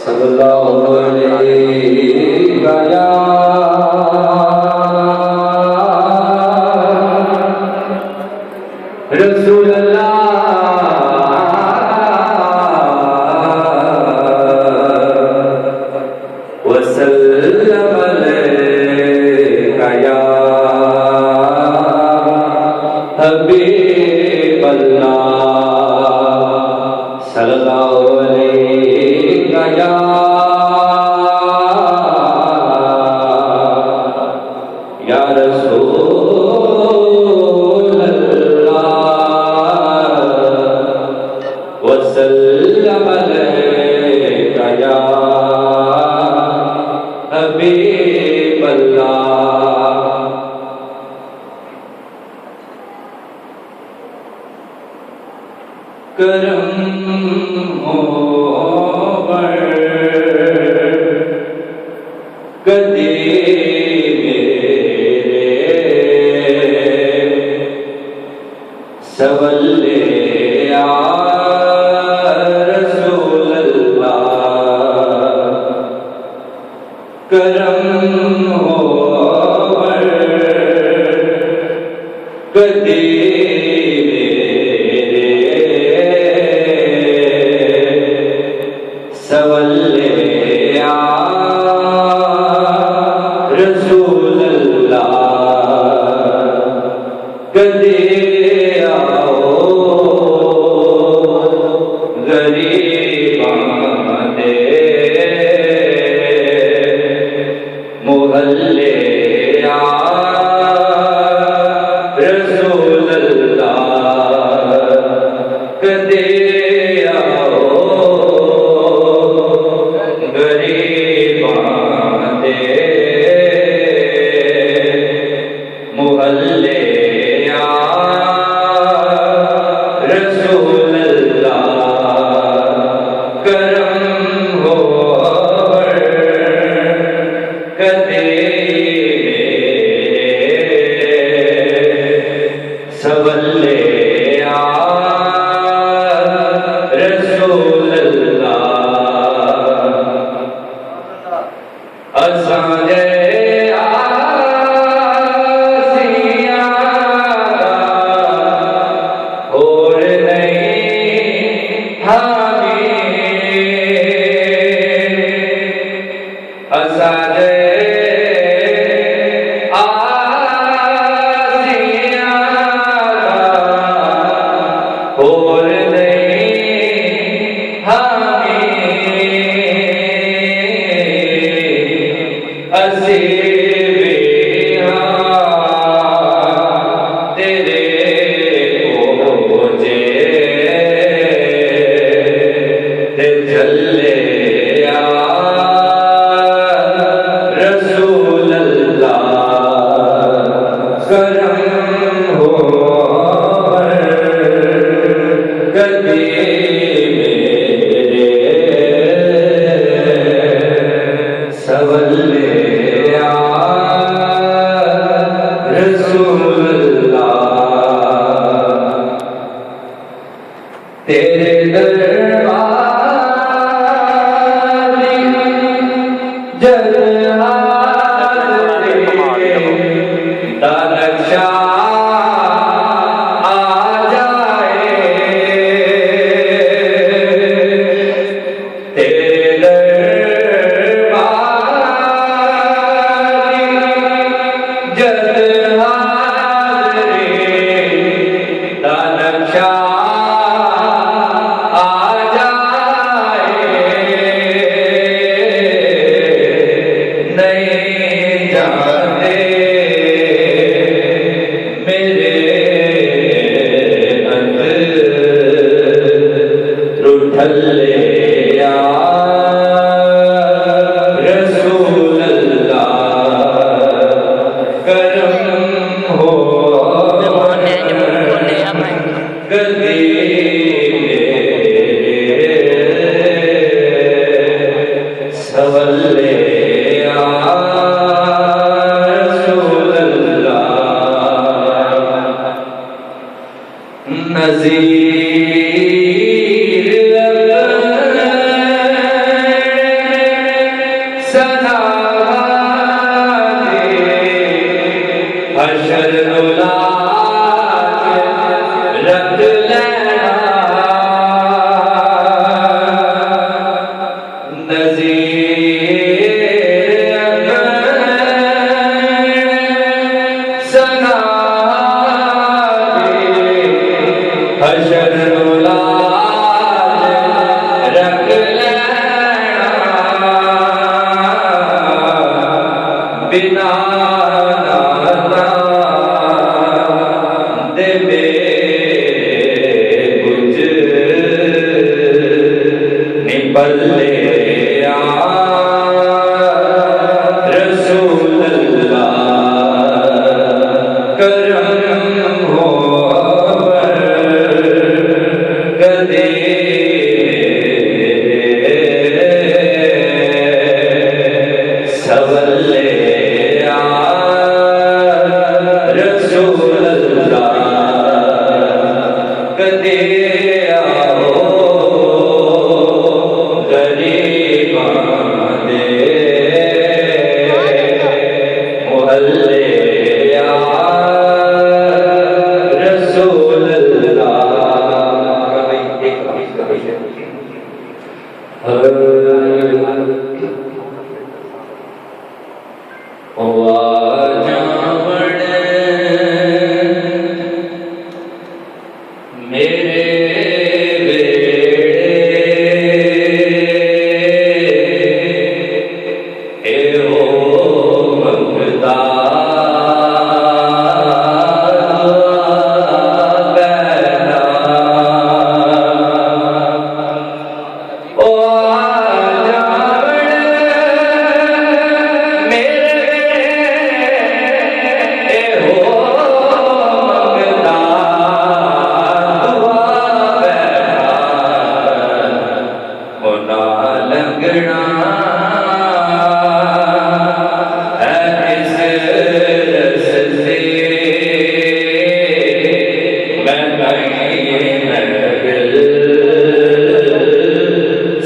सल्लल्लाहु अलैहि या रसूल अल्लाह वसल्लम अलैका या हबीब अल्लाह सल्लल्लाहु अलैहि या रसूल अल्लाह वसल्लम अलैका या हबीब अल्लाह। करम हो कदे मेरे सवल्ले या रसूल अल्लाह। करम हो कदे सवल्ले या रसूल अल्लाह। कदे आओ गरीबां दे मोहल्ले या रसूल अल्लाह। कदे मोहल्ले या रसूल अल्लाह। करम हो कदे सवल्ले या रसूल अल्लाह। असांजे और नहीं हमें असी तेरे खोजे ते चले या रसूल अल्लाह। करम हो कदे मेरे सवल्ले या रसूल अल्लाह। तेरे दरबार जग नक्शा या रसूल अल्लाह। करम हो कदे सवल्ले या रसूल अल्लाह। नज़ीर बिना नाता देवे कुछ निपले रसूल अल्लाह करम हो कदे सवले रसूल अल्लाह कदे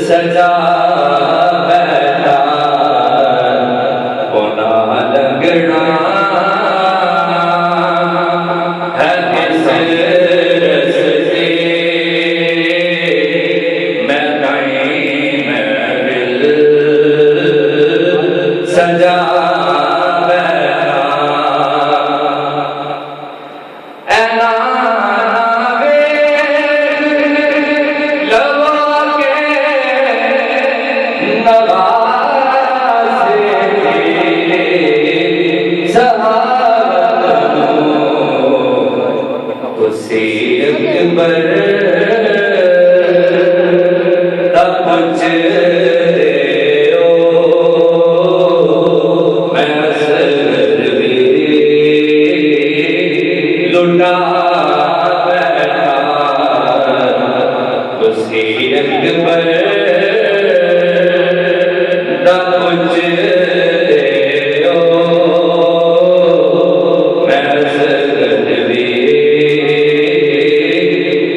सजा बैठा होना लगना है किस रस्ते मैं कहीं महफिल सजा बैठा ऐना कुछ लुटा बैठा उसी रंग पर कुछ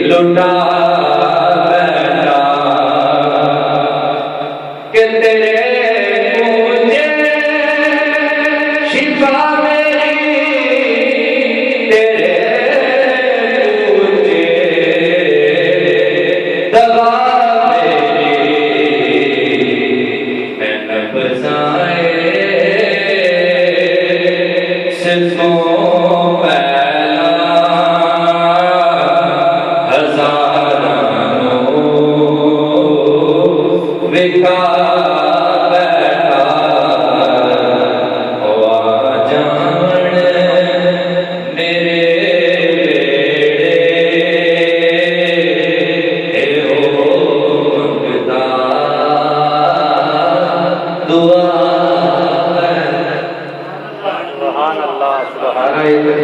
लुटा बैठा कि तेरे मुझे शिफा मेरी तेरे मुझे दवा मेरी मैं नब्ज़ाए सिर्फ़ों विका बैठा हुआ जान मेरे बेड़े हो मंगता दुआ सुभान अल्लाह सुभान अल्लाह